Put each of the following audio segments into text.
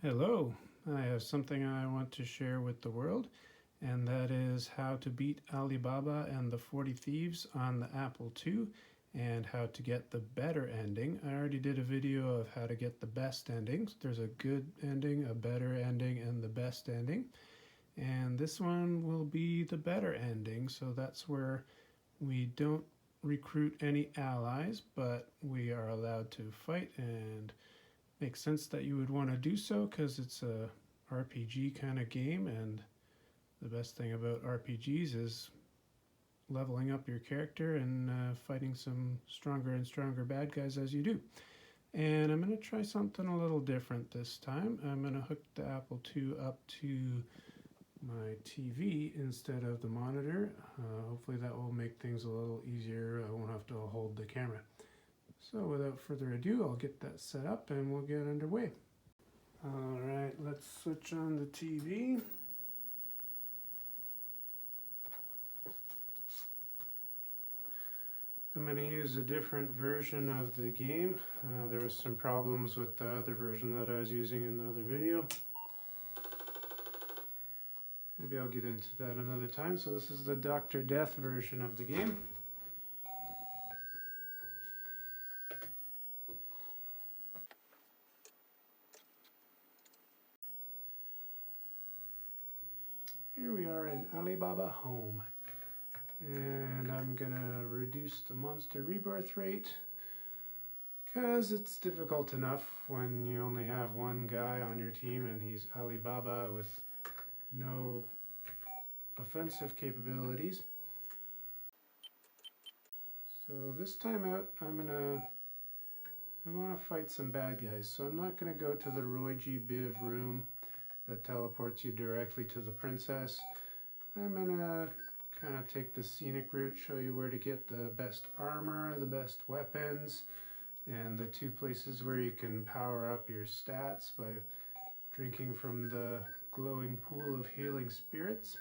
Hello, I have something I want to share with the world, and that is how to beat Alibaba and the 40 Thieves on the Apple II and how to get the better ending. I already did a video of how to get the best endings. There's a good ending, a better ending, and the best ending. And this one will be the better ending, so that's where we don't recruit any allies, but we are allowed to fight, and makes sense that you would want to do so because it's a RPG kind of game, and the best thing about RPGs is leveling up your character and fighting some stronger and stronger bad guys as you do. And I'm going to try something a little different this time. I'm going to hook the Apple II up to my TV instead of the monitor. Hopefully that will make things a little easier. I won't have to hold the camera. So without further ado, I'll get that set up and we'll get underway. Alright, let's switch on the TV. I'm going to use a different version of the game. There was some problems with the other version that I was using in the other video. Maybe I'll get into that another time. So this is the Dr. Death version of the game. Here we are in Alibaba Home, and I'm gonna reduce the monster rebirth rate because it's difficult enough when you only have one guy on your team and he's Alibaba with no offensive capabilities. So this time out I want to fight some bad guys, so I'm not going to go to the Roy G. Biv room that teleports you directly to the princess. I'm going to kind of take the scenic route, show you where to get the best armor, the best weapons, and the two places where you can power up your stats by drinking from the glowing pool of healing spirits.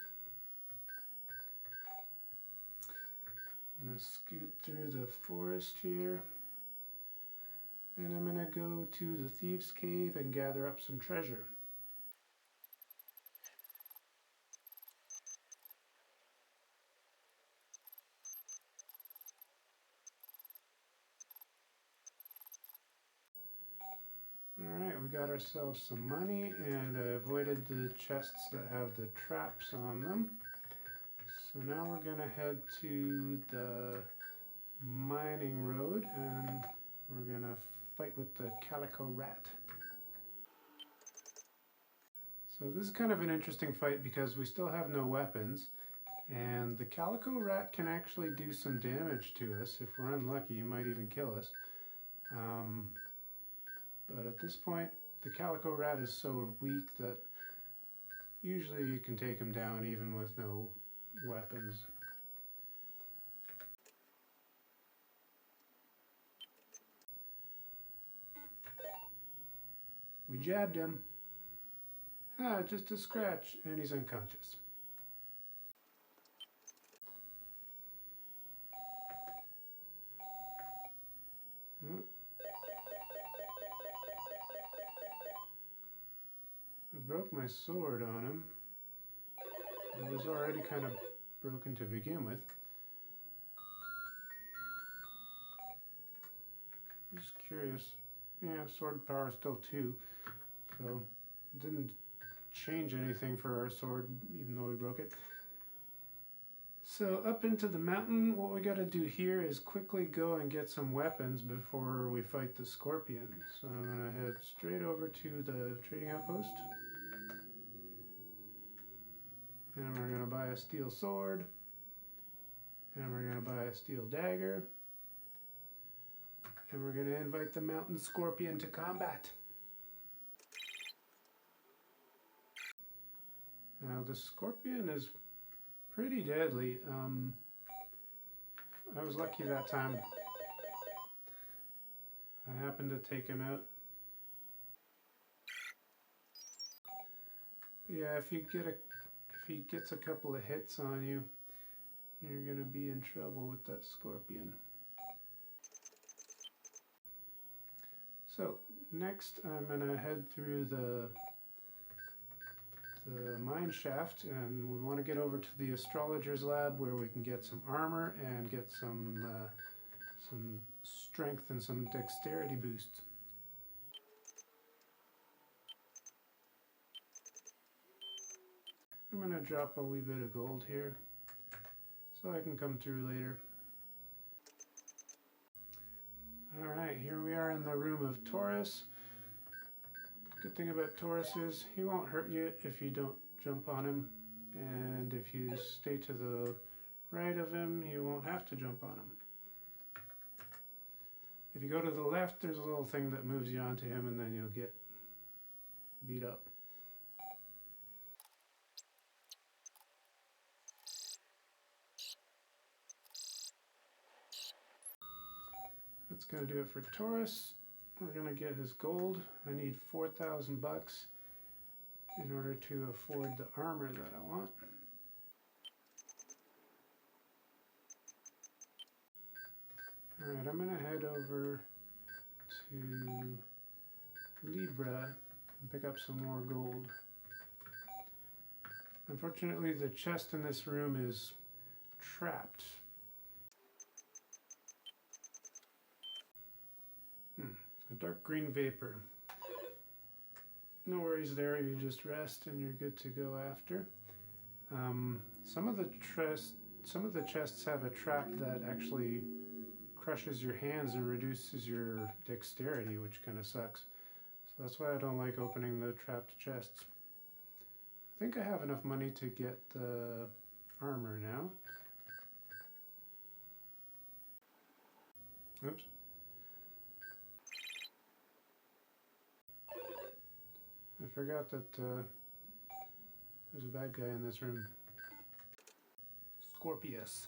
I'm going to scoot through the forest here, and I'm going to go to the Thieves' Cave and gather up some treasure. Alright, we got ourselves some money, and I avoided the chests that have the traps on them. So now we're going to head to the mining road, and we're going to fight with the calico rat. So this is kind of an interesting fight because we still have no weapons, and the calico rat can actually do some damage to us. If we're unlucky, he might even kill us. But at this point, the calico rat is so weak that usually you can take him down even with no weapons. We jabbed him. Just a scratch, and he's unconscious. I broke my sword on him. It was already kind of broken to begin with. Just curious. Yeah, sword power is still 2, so it didn't change anything for our sword, even though we broke it. So up into the mountain, what we got to do here is quickly go and get some weapons before we fight the scorpion. So I'm going to head straight over to the trading outpost. And we're going to buy a steel sword. And we're going to buy a steel dagger. And we're going to invite the mountain scorpion to combat. Now the scorpion is pretty deadly. I was lucky that time. I happened to take him out. But yeah, if he gets a couple of hits on you, you're going to be in trouble with that scorpion. So Next, I'm going to head through the mine shaft, and we want to get over to the astrologer's lab where we can get some armor and get some strength and some dexterity boost. I'm going to drop a wee bit of gold here so I can come through later. Alright, here we are in the room of Taurus. Good thing about Taurus is he won't hurt you if you don't jump on him, and if you stay to the right of him, you won't have to jump on him. If you go to the left, there's a little thing that moves you onto him, and then you'll get beat up. That's going to do it for Taurus. We're going to get his gold. I need 4,000 bucks in order to afford the armor that I want. Alright, I'm going to head over to Libra and pick up some more gold. Unfortunately, the chest in this room is trapped. A dark green vapor. No worries there, you just rest and you're good to go after. Some of the chests have a trap that actually crushes your hands and reduces your dexterity, which kind of sucks. So that's why I don't like opening the trapped chests. I think I have enough money to get the armor now. Oops. I forgot that there's a bad guy in this room. Scorpius.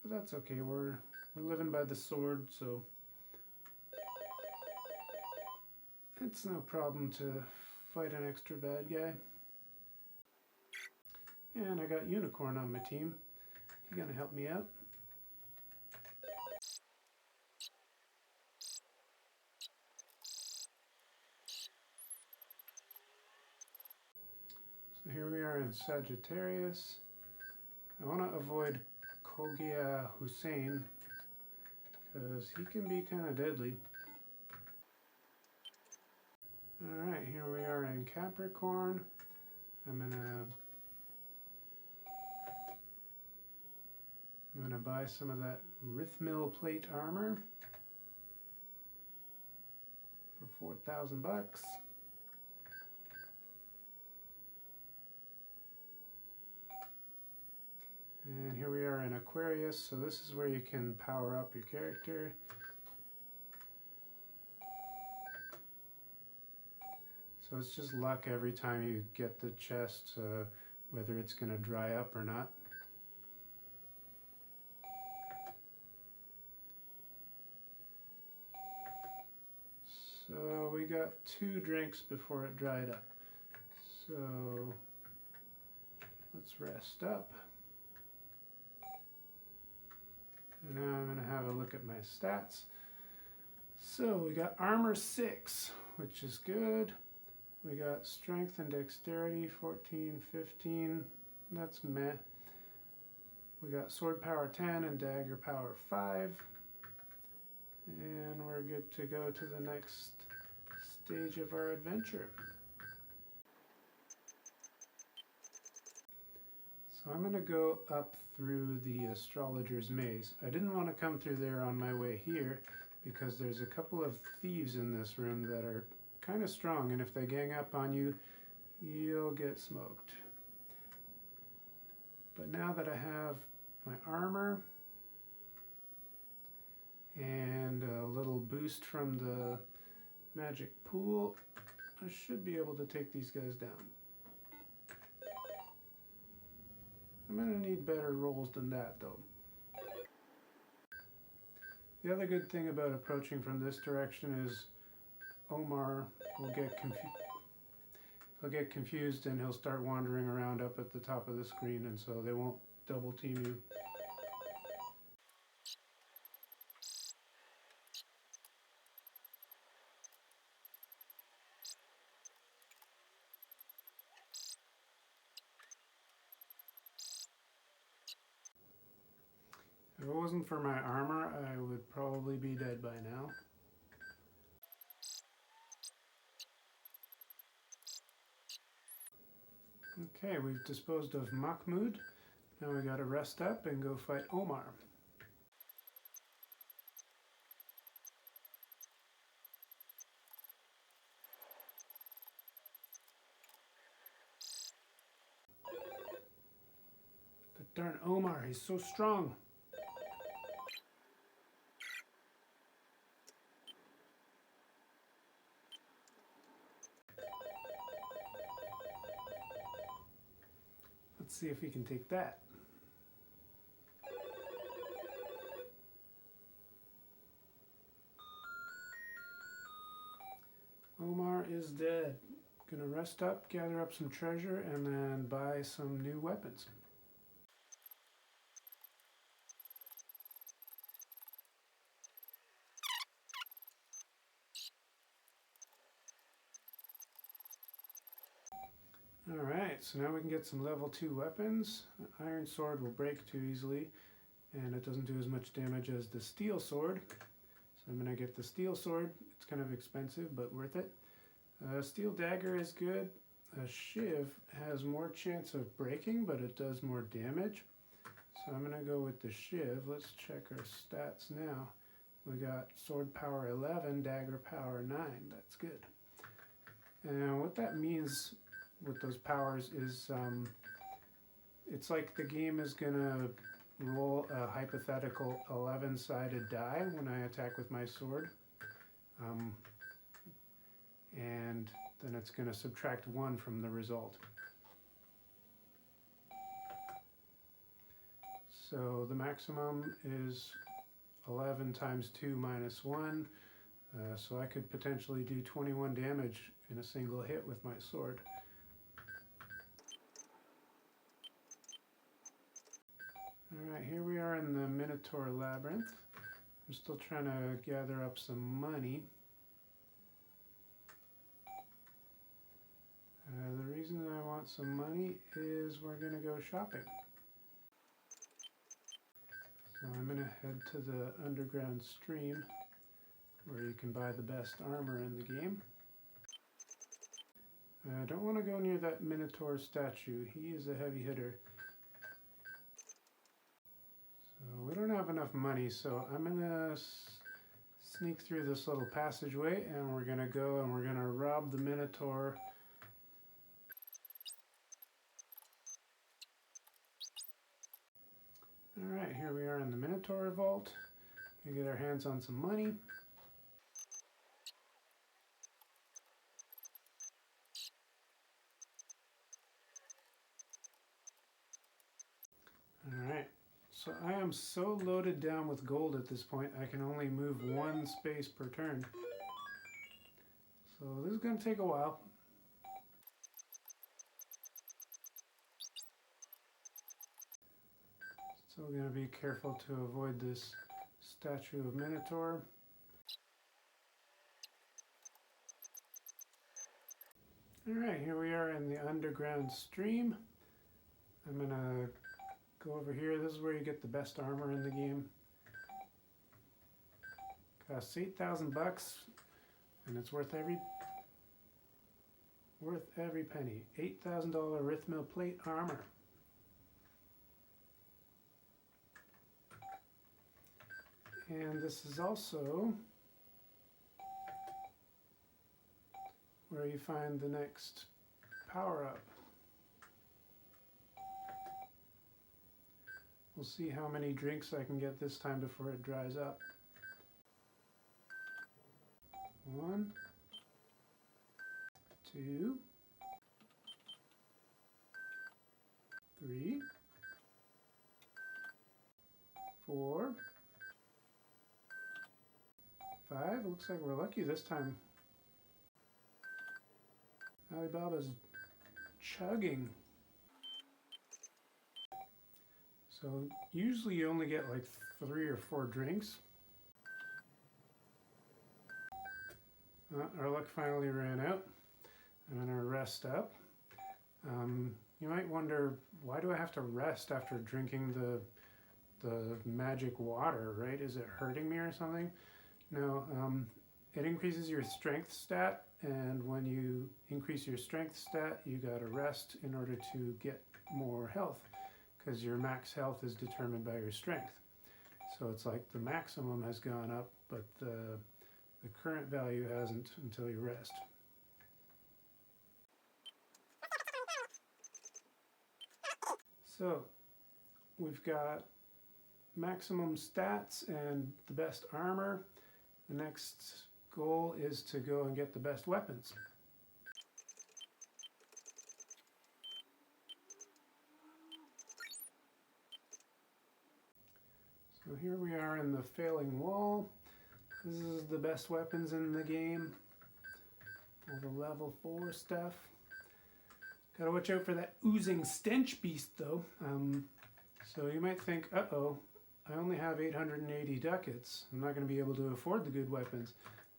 But that's okay, we're living by the sword, so it's no problem to fight an extra bad guy. And I got Unicorn on my team. He's gonna help me out. So here we are in Sagittarius. I want to avoid Kogia Hussein because he can be kind of deadly. Alright, here we are in Capricorn. I'm gonna buy some of that Rithmil plate armor for 4,000 bucks. And here we are in Aquarius, so this is where you can power up your character. So it's just luck every time you get the chest, whether it's going to dry up or not. So we got 2 drinks before it dried up. So let's rest up. And now I'm going to have a look at my stats. So we got armor 6, which is good. We got strength and dexterity 14, 15. That's meh. We got sword power 10 and dagger power 5. And we're good to go to the next stage of our adventure. So I'm going to go up through the astrologer's maze. I didn't want to come through there on my way here because there's a couple of thieves in this room that are kind of strong, and if they gang up on you, you'll get smoked. But now that I have my armor and a little boost from the magic pool, I should be able to take these guys down. I'm going to need better rolls than that, though. The other good thing about approaching from this direction is Omar will get confused and he'll start wandering around up at the top of the screen, and so they won't double team you. If it wasn't for my armor, I would probably be dead by now. Okay, we've disposed of Mahmoud. Now we gotta rest up and go fight Omar. But darn Omar, he's so strong. Let's see if he can take that. Omar is dead. Gonna rest up, gather up some treasure, and then buy some new weapons. Alright, so now we can get some level 2 weapons. Iron sword will break too easily, and it doesn't do as much damage as the steel sword. So I'm going to get the steel sword. It's kind of expensive, but worth it. Steel dagger is good. A shiv has more chance of breaking, but it does more damage. So I'm going to go with the shiv. Let's check our stats now. We got sword power 11, dagger power 9. That's good. And what that means with those powers is it's like the game is going to roll a hypothetical 11-sided die when I attack with my sword. And then it's going to subtract 1 from the result. So the maximum is 11 times 2 minus 1. So I could potentially do 21 damage in a single hit with my sword. Alright, here we are in the Minotaur labyrinth. I'm still trying to gather up some money. The reason I want some money is we're going to go shopping. So I'm going to head to the underground stream where you can buy the best armor in the game. I don't want to go near that Minotaur statue. He is a heavy hitter. So we don't have enough money, so I'm going to sneak through this little passageway, and we're going to go and we're going to rob the Minotaur. Alright, here we are in the Minotaur vault. We get our hands on some money. Alright, so I am so loaded down with gold at this point, I can only move 1 space per turn. So this is going to take a while. Still going to be careful to avoid this statue of Minotaur. Alright, here we are in the underground stream. I'm going to go over here. This is where you get the best armor in the game. Costs 8,000 bucks, and it's worth every penny. $8,000 Rithmil plate armor. And this is also where you find the next power-up. We'll see how many drinks I can get this time before it dries up. 1, 2, 3, 4, 5. Looks like we're lucky this time. Alibaba's chugging. So usually you only get like 3 or 4 drinks. Our luck finally ran out. I'm going to rest up. You might wonder, why do I have to rest after drinking the magic water, right? Is it hurting me or something? No, it increases your strength stat, and when you increase your strength stat, you gotta rest in order to get more health, because your max health is determined by your strength. So it's like the maximum has gone up, but the current value hasn't until you rest. So we've got maximum stats and the best armor. The next goal is to go and get the best weapons. So here we are in the failing wall. This is the best weapons in the game. All the level 4 stuff. Gotta watch out for that oozing stench beast though. So you might think, uh-oh, I only have 880 ducats. I'm not going to be able to afford the good weapons.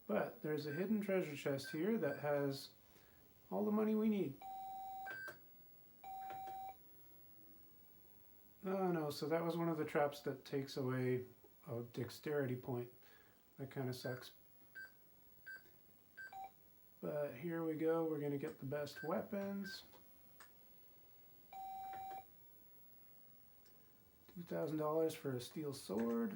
But there's a hidden treasure chest here that has all the money we need. Oh no, so that was one of the traps that takes away a dexterity point. That kind of sucks. But here we go, we're going to get the best weapons. $2,000 for a steel sword.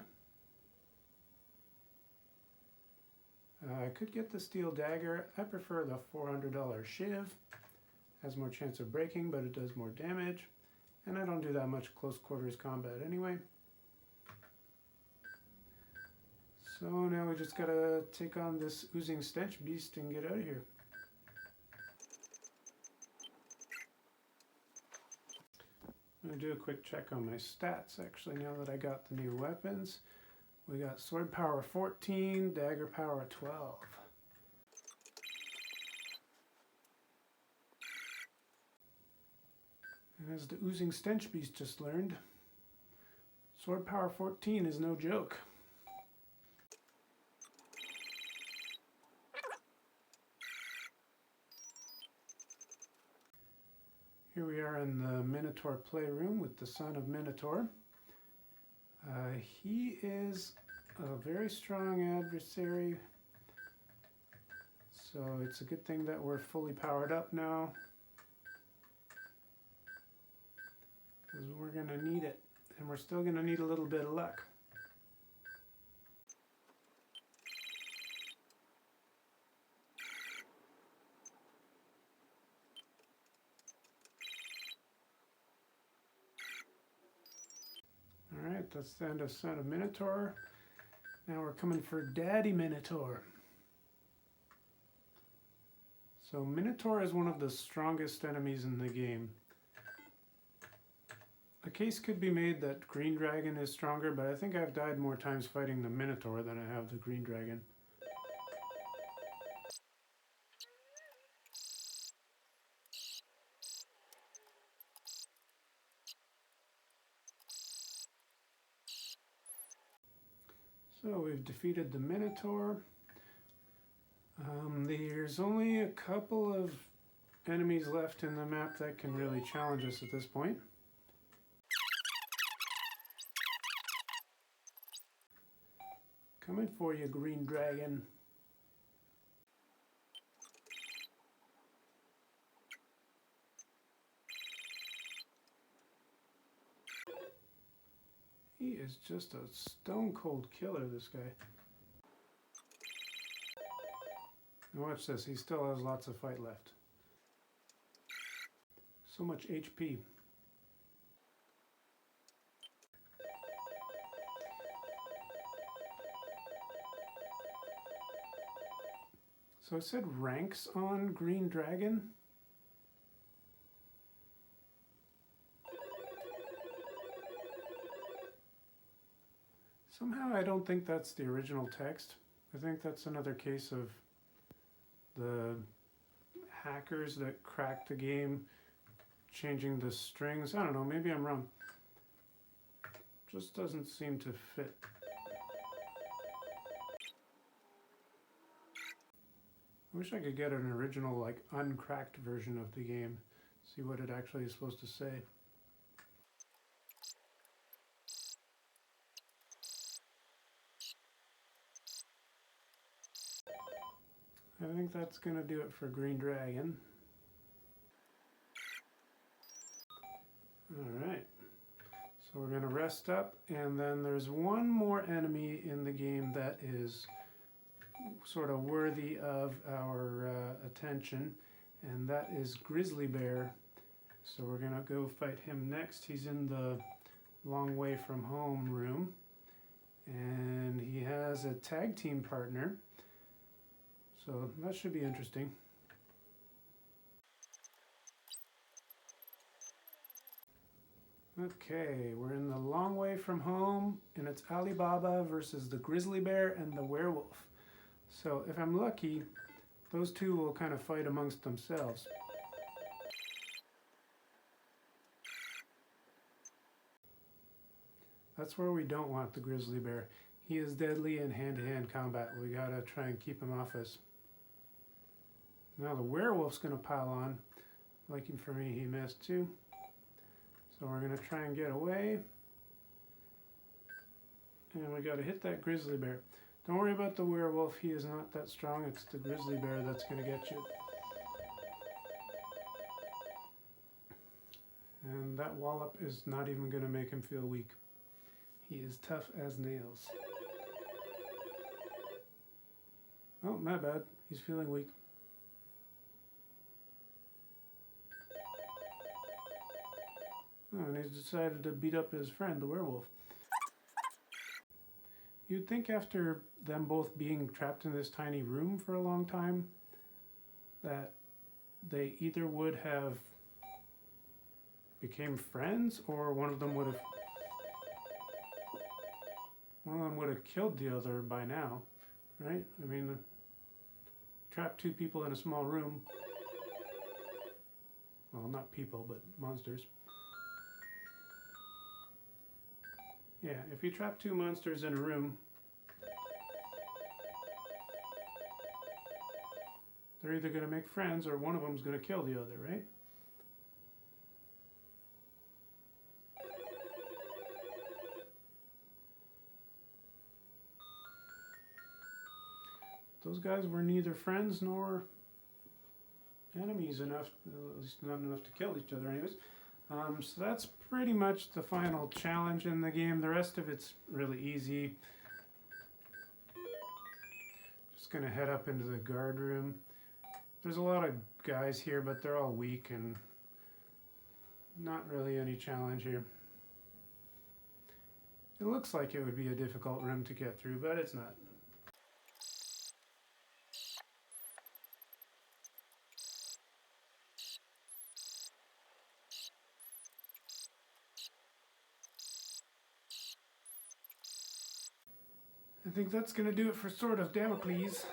I could get the steel dagger. I prefer the $400 shiv. Has more chance of breaking, but it does more damage. And I don't do that much close quarters combat anyway. So now we just gotta take on this oozing stench beast and get out of here. I'm going to do a quick check on my stats actually now that I got the new weapons. We got sword power 14, dagger power 12. And as the oozing stench beast just learned, sword power 14 is no joke. Here we are in the Minotaur playroom with the son of Minotaur. He is a very strong adversary, so it's a good thing that we're fully powered up now, because we're going to need it, and we're still going to need a little bit of luck. Alright, that's the end of Son of Minotaur. Now we're coming for Daddy Minotaur. So Minotaur is one of the strongest enemies in the game. A case could be made that Green Dragon is stronger, but I think I've died more times fighting the Minotaur than I have the Green Dragon. So we've defeated the Minotaur. There's only a couple of enemies left in the map that can really challenge us at this point. Coming for you, Green Dragon. He is just a stone cold killer, this guy. And watch this, he still has lots of fight left. So much HP. So it said ranks on Green Dragon. Somehow I don't think that's the original text. I think that's another case of the hackers that cracked the game changing the strings. I don't know, maybe I'm wrong. Just doesn't seem to fit. I wish I could get an original, like, uncracked version of the game. See what it actually is supposed to say. I think that's going to do it for Green Dragon. Alright, so we're going to rest up, and then there's one more enemy in the game that is sort of worthy of our attention, and that is Grizzly Bear. So we're going to go fight him next. He's in the long way from home room, and he has a tag team partner, so that should be interesting. Okay, we're in the long way from home, and it's Alibaba versus the Grizzly Bear and the Werewolf. So if I'm lucky, those two will kind of fight amongst themselves. That's where we don't want the Grizzly Bear. He is deadly in hand-to-hand combat. We gotta try and keep him off us. Now the Werewolf's gonna pile on. Lucky for me, he missed too. So we're gonna try and get away. And we gotta hit that Grizzly Bear. Don't worry about the Werewolf, he is not that strong. It's the Grizzly Bear that's gonna get you. And that wallop is not even gonna make him feel weak. He is tough as nails. Oh, my bad. He's feeling weak. Oh, and he's decided to beat up his friend, the werewolf. You'd think after them both being trapped in this tiny room for a long time that they either would have became friends, or one of them would have killed the other by now, right? I mean, trap two people in a small room. Well, not people, but monsters. Yeah, if you trap two monsters in a room, they're either going to make friends or one of them's going to kill the other, right? Those guys were neither friends nor enemies enough, at least not enough to kill each other anyways. So that's pretty much the final challenge in the game. The rest of it's really easy. Just gonna head up into the guard room. There's a lot of guys here, but they're all weak and not really any challenge here. It looks like it would be a difficult room to get through, but it's not. I think that's going to do it for Sword of Damocles.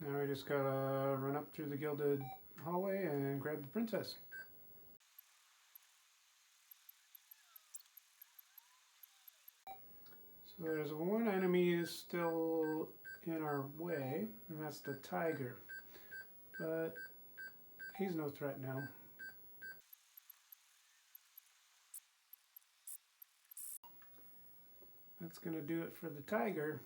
Now we just gotta run up through the gilded hallway and grab the princess. So there's one enemy is still in our way, and that's the tiger. But he's no threat now. That's going to do it for the tiger.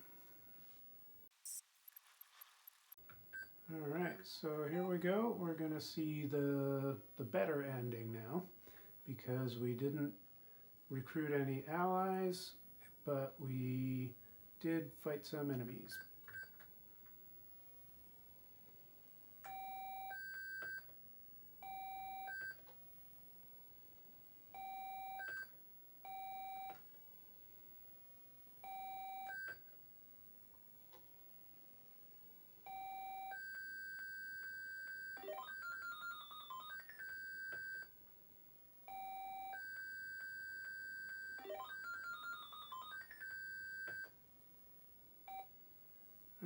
Alright, so here we go. We're going to see the better ending now, because we didn't recruit any allies, but we did fight some enemies.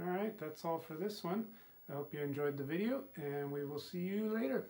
Alright, that's all for this one. I hope you enjoyed the video, and we will see you later.